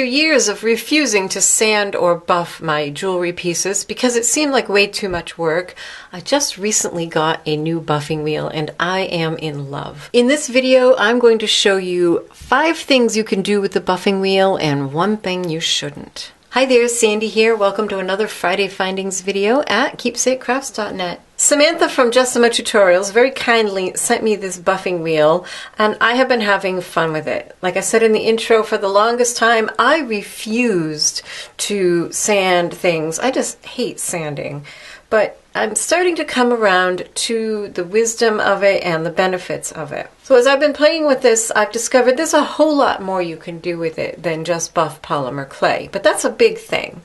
After years of refusing to sand or buff my jewelry pieces because it seemed like way too much work, I just recently got a new buffing wheel and I am in love. In this video, I'm going to show you 5 things you can do with the buffing wheel and 1 thing you shouldn't. Hi there, Sandy here. Welcome to another Friday Findings video at keepsakecrafts.net. Samantha from Jessama Tutorials very kindly sent me this buffing wheel and I have been having fun with it. Like I said in the intro, for the longest time I refused to sand things. I just hate sanding. But I'm starting to come around to the wisdom of it and the benefits of it. So as I've been playing with this, I've discovered there's a whole lot more you can do with it than just buff polymer clay. But that's a big thing.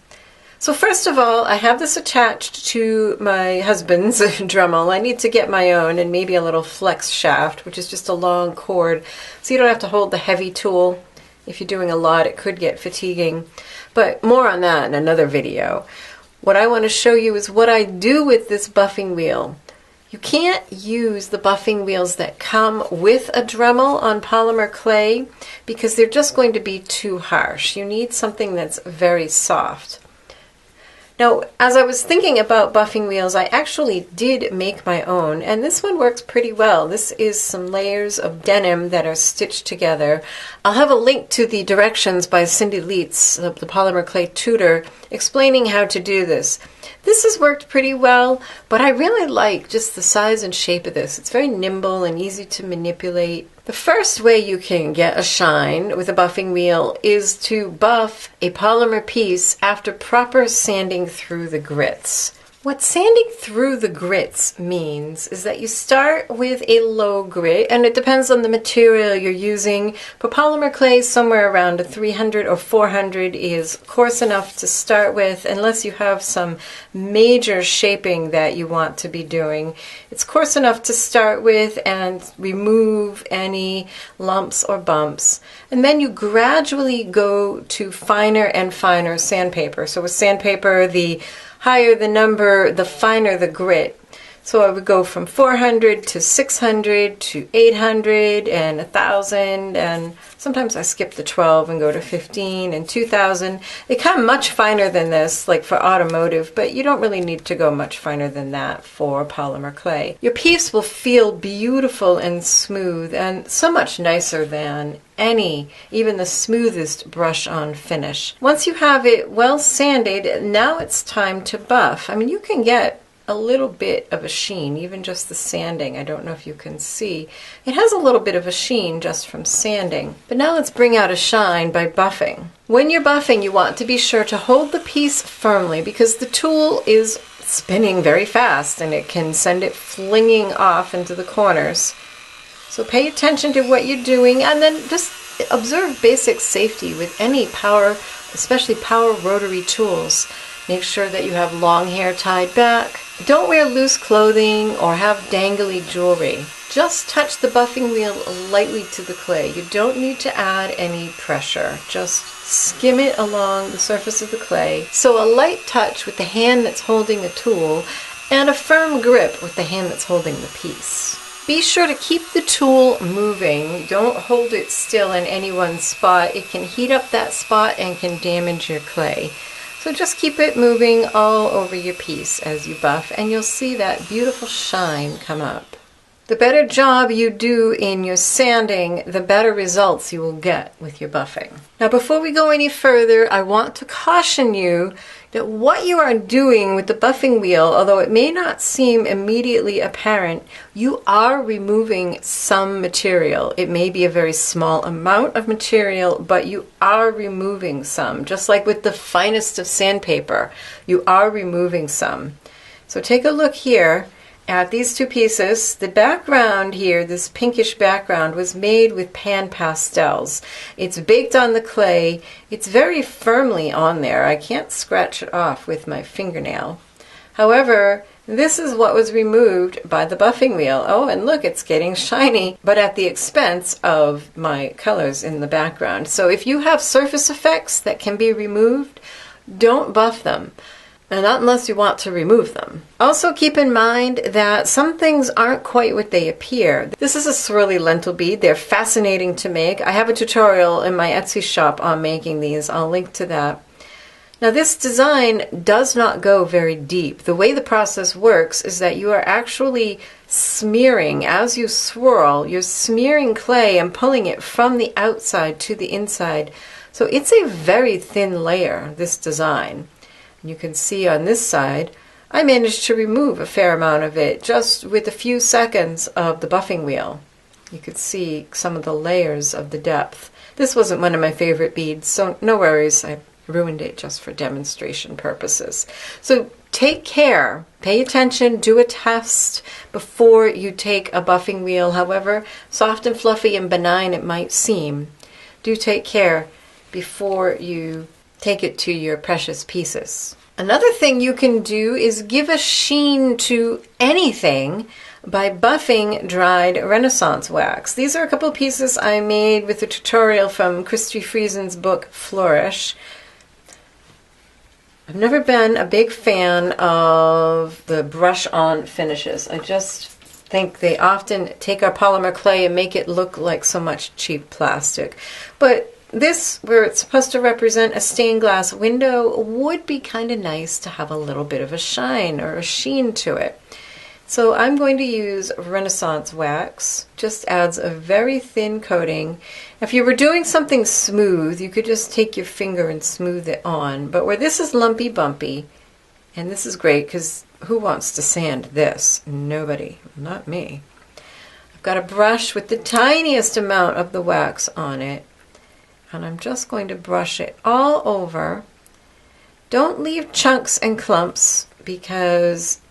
So first of all, I have this attached to my husband's Dremel. I need to get my own and maybe a little flex shaft, which is just a long cord, so you don't have to hold the heavy tool. If you're doing a lot, it could get fatiguing. But more on that in another video. What I want to show you is what I do with this buffing wheel. You can't use the buffing wheels that come with a Dremel on polymer clay because they're just going to be too harsh. You need something that's very soft. Now, as I was thinking about buffing wheels, I actually did make my own, and this one works pretty well. This is some layers of denim that are stitched together. I'll have a link to the directions by Cindy Lietz, the polymer clay tutor, explaining how to do this. This has worked pretty well, but I really like just the size and shape of this. It's very nimble and easy to manipulate. The first way you can get a shine with a buffing wheel is to buff a polymer piece after proper sanding through the grits. What sanding through the grits means is that you start with a low grit, and it depends on the material you're using. For polymer clay, somewhere around a 300 or 400 is coarse enough to start with, unless you have some major shaping that you want to be doing. It's coarse enough to start with and remove any lumps or bumps. And then you gradually go to finer and finer sandpaper. So with sandpaper, the higher the number, the finer the grit. So I would go from 400 to 600 to 800 and 1,000, and sometimes I skip the 12 and go to 15 and 2,000. They come much finer than this, like for automotive, but you don't really need to go much finer than that for polymer clay. Your piece will feel beautiful and smooth and so much nicer than even the smoothest brush-on finish. Once you have it well sanded, now it's time to buff. I mean, you can get a little bit of a sheen, even just the sanding. I don't know if you can see. It has a little bit of a sheen just from sanding. But now let's bring out a shine by buffing. When you're buffing, you want to be sure to hold the piece firmly because the tool is spinning very fast and it can send it flinging off into the corners. So pay attention to what you're doing and then just observe basic safety with any power, especially power rotary tools. Make sure that you have long hair tied back. Don't wear loose clothing or have dangly jewelry. Just touch the buffing wheel lightly to the clay. You don't need to add any pressure. Just skim it along the surface of the clay. So a light touch with the hand that's holding the tool and a firm grip with the hand that's holding the piece. Be sure to keep the tool moving. Don't hold it still in any one spot. It can heat up that spot and can damage your clay. So just keep it moving all over your piece as you buff, and you'll see that beautiful shine come up. The better job you do in your sanding, the better results you will get with your buffing. Now before we go any further, I want to caution you that what you are doing with the buffing wheel, although it may not seem immediately apparent, you are removing some material. It may be a very small amount of material, but you are removing some. Just like with the finest of sandpaper, you are removing some. So take a look here at these 2 pieces. The background here, this pinkish background, was made with pan pastels. It's baked on the clay. It's very firmly on there. I can't scratch it off with my fingernail. However, this is what was removed by the buffing wheel. Oh, and look, it's getting shiny, but at the expense of my colors in the background. So if you have surface effects that can be removed, don't buff them. and not unless you want to remove them. Also keep in mind that some things aren't quite what they appear. This is a swirly lentil bead. They're fascinating to make. I have a tutorial in my Etsy shop on making these. I'll link to that. Now this design does not go very deep. The way the process works is that you are actually smearing, as you swirl, you're smearing clay and pulling it from the outside to the inside. So it's a very thin layer, this design. And you can see on this side, I managed to remove a fair amount of it just with a few seconds of the buffing wheel. You could see some of the layers of the depth. This wasn't one of my favorite beads, so no worries. I ruined it just for demonstration purposes. So take care, pay attention, do a test before you take a buffing wheel. However soft and fluffy and benign it might seem, do take care before you take it to your precious pieces. Another thing you can do is give a sheen to anything by buffing dried Renaissance wax. These are a couple of pieces I made with a tutorial from Christy Friesen's book Flourish. I've never been a big fan of the brush-on finishes. I just think they often take our polymer clay and make it look like so much cheap plastic. But this, where it's supposed to represent a stained glass window, would be kind of nice to have a little bit of a shine or a sheen to it. So I'm going to use Renaissance wax. Just adds a very thin coating. If you were doing something smooth, you could just take your finger and smooth it on. But where this is lumpy bumpy, and this is great because who wants to sand this? Nobody, not me. I've got a brush with the tiniest amount of the wax on it, and I'm just going to brush it all over. Don't leave chunks and clumps because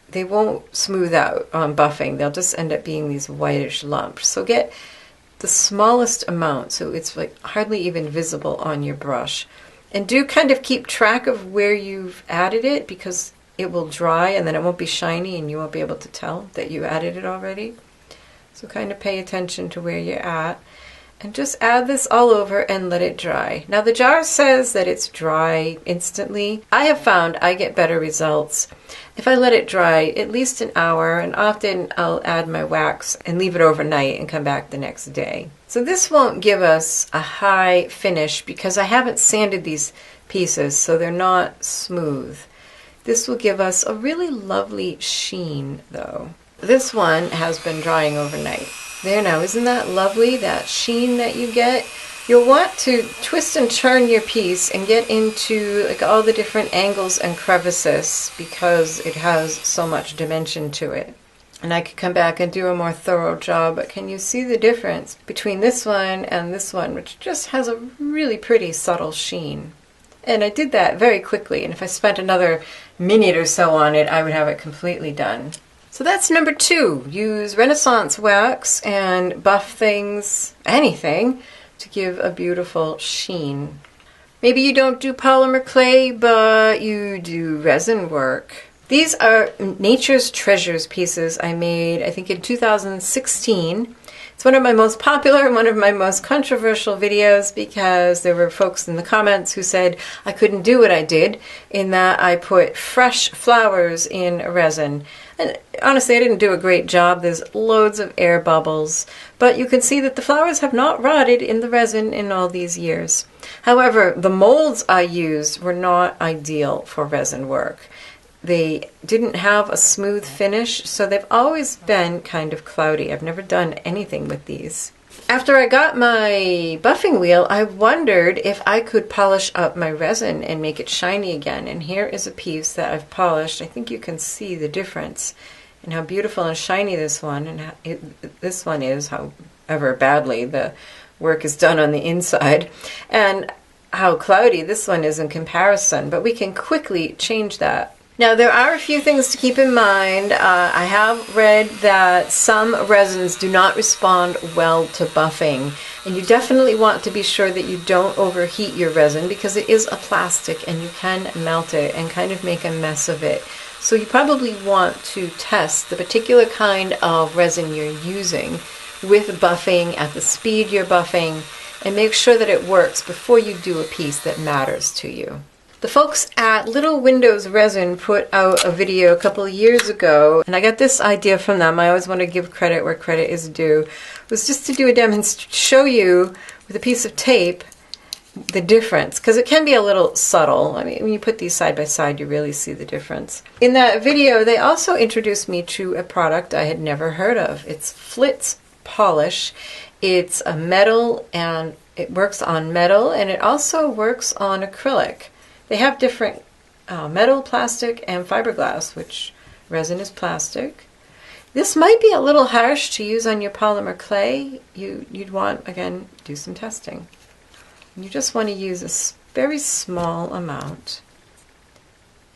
they won't smooth out on buffing. They'll just end up being these whitish lumps. So get the smallest amount so it's like hardly even visible on your brush. And do kind of keep track of where you've added it because it will dry and then it won't be shiny and you won't be able to tell that you added it already. So kind of pay attention to where you're at. And just add this all over and let it dry. Now the jar says that it's dry instantly. I have found I get better results if I let it dry at least an hour, and often I'll add my wax and leave it overnight and come back the next day. So this won't give us a high finish because I haven't sanded these pieces so they're not smooth. This will give us a really lovely sheen though. This one has been drying overnight. There now, isn't that lovely, that sheen that you get? You'll want to twist and turn your piece and get into like all the different angles and crevices because it has so much dimension to it. And I could come back and do a more thorough job, but can you see the difference between this one and this one, which just has a really pretty subtle sheen? And I did that very quickly, and if I spent another minute or so on it, I would have it completely done. So that's number 2. Use Renaissance wax and buff things, anything, to give a beautiful sheen. Maybe you don't do polymer clay, but you do resin work. These are Nature's Treasures pieces I made, I think in 2016. It's one of my most popular and one of my most controversial videos because there were folks in the comments who said I couldn't do what I did in that I put fresh flowers in resin. And honestly, I didn't do a great job. There's loads of air bubbles, but you can see that the flowers have not rotted in the resin in all these years. However, the molds I used were not ideal for resin work. They didn't have a smooth finish, so they've always been kind of cloudy. I've never done anything with these. After I got my buffing wheel, I wondered if I could polish up my resin and make it shiny again. And here is a piece that I've polished. I think you can see the difference in how beautiful and shiny this one and how this one is, however badly the work is done on the inside, and how cloudy this one is in comparison. But we can quickly change that. Now there are a few things to keep in mind. I have read that some resins do not respond well to buffing, and you definitely want to be sure that you don't overheat your resin because it is a plastic and you can melt it and kind of make a mess of it. So you probably want to test the particular kind of resin you're using with buffing at the speed you're buffing and make sure that it works before you do a piece that matters to you. The folks at Little Windows Resin put out a video a couple of years ago, and I got this idea from them. I always want to give credit where credit is due. It was just to do a demonstration, show you with a piece of tape the difference, because it can be a little subtle. I mean, when you put these side by side, you really see the difference. In that video, they also introduced me to a product I had never heard of. It's Flitz Polish. It's a metal, and it works on metal, and it also works on acrylic. They have different metal, plastic, and fiberglass, which resin is plastic. This might be a little harsh to use on your polymer clay. You'd want, again, do some testing. You just want to use a very small amount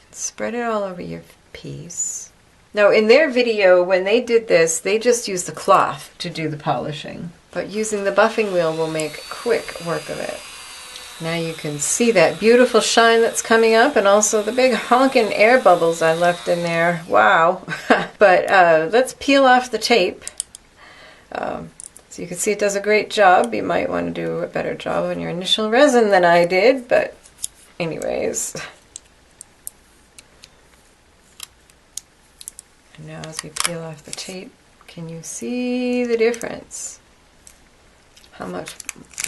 and spread it all over your piece. Now, in their video, when they did this, they just used the cloth to do the polishing. But using the buffing wheel will make quick work of it. Now you can see that beautiful shine that's coming up, and also the big honking air bubbles I left in there. Wow. But let's peel off the tape. So you can see it does a great job. You might want to do a better job on your initial resin than I did, but anyways. And now as we peel off the tape, can you see the difference? How much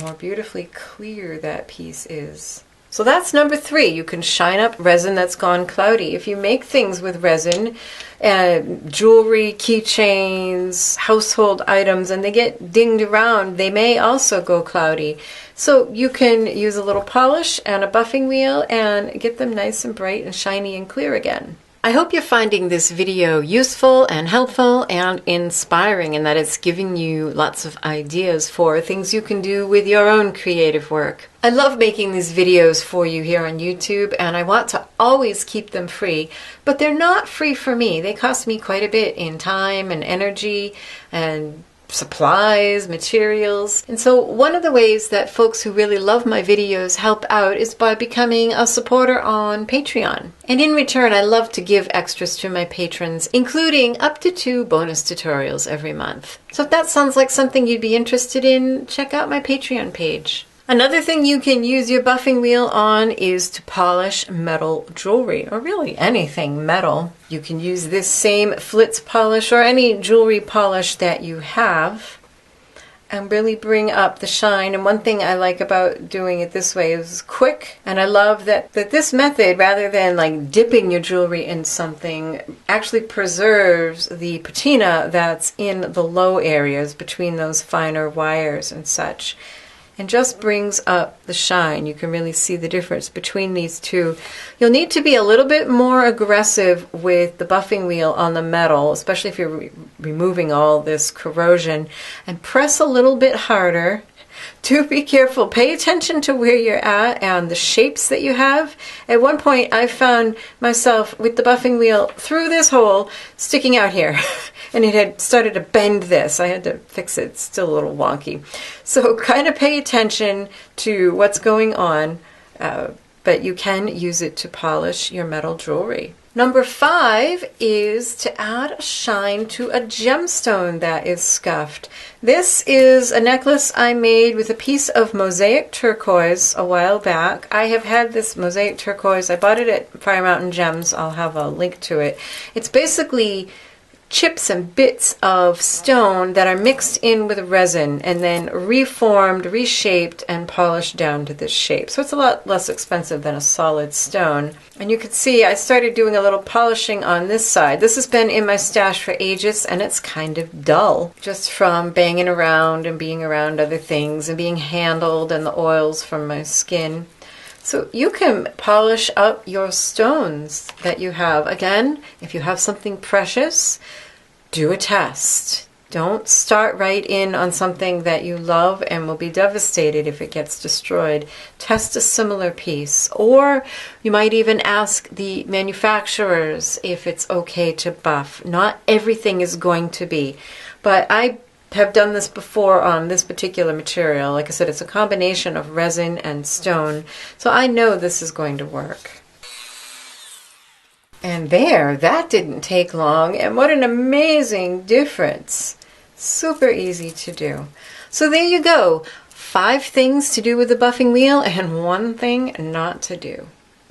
more beautifully clear that piece is. So that's number 3. You can shine up resin that's gone cloudy. If you make things with resin, jewelry, keychains, household items, and they get dinged around, they may also go cloudy. So you can use a little polish and a buffing wheel and get them nice and bright and shiny and clear again. I hope you're finding this video useful and helpful and inspiring, and that it's giving you lots of ideas for things you can do with your own creative work. I love making these videos for you here on YouTube, and I want to always keep them free, but they're not free for me. They cost me quite a bit in time and energy and supplies, materials. And so one of the ways that folks who really love my videos help out is by becoming a supporter on Patreon. And in return, I love to give extras to my patrons, including up to 2 bonus tutorials every month. So if that sounds like something you'd be interested in, check out my Patreon page. Another thing you can use your buffing wheel on is to polish metal jewelry, or really anything metal. You can use this same Flitz polish or any jewelry polish that you have and really bring up the shine. And one thing I like about doing it this way is quick, and I love that this method, rather than like dipping your jewelry in something, actually preserves the patina that's in the low areas between those finer wires and such, and just brings up the shine. You can really see the difference between these two. You'll need to be a little bit more aggressive with the buffing wheel on the metal, especially if you're removing all this corrosion, and press a little bit harder. Do be careful. Pay attention to where you're at and the shapes that you have. At one point, I found myself with the buffing wheel through this hole sticking out here. And it had started to bend this. I had to fix it. It's still a little wonky. So kind of pay attention to what's going on, but you can use it to polish your metal jewelry. Number 5 is to add a shine to a gemstone that is scuffed. This is a necklace I made with a piece of Mosaic turquoise a while back. I have had this Mosaic turquoise. I bought it at Fire Mountain Gems. I'll have a link to it. It's basically chips and bits of stone that are mixed in with resin and then reformed, reshaped, and polished down to this shape. So it's a lot less expensive than a solid stone. And you can see I started doing a little polishing on this side. This has been in my stash for ages, and it's kind of dull just from banging around and being around other things and being handled and the oils from my skin. So you can polish up your stones that you have. Again, if you have something precious, do a test. Don't start right in on something that you love and will be devastated if it gets destroyed. Test a similar piece. Or you might even ask the manufacturers if it's okay to buff. Not everything is going to be. But I have done this before on this particular material. Like I said, it's a combination of resin and stone, so I know this is going to work. And there, that didn't take long, and what an amazing difference. Super easy to do. So there you go. 5 things to do with the buffing wheel and 1 thing not to do.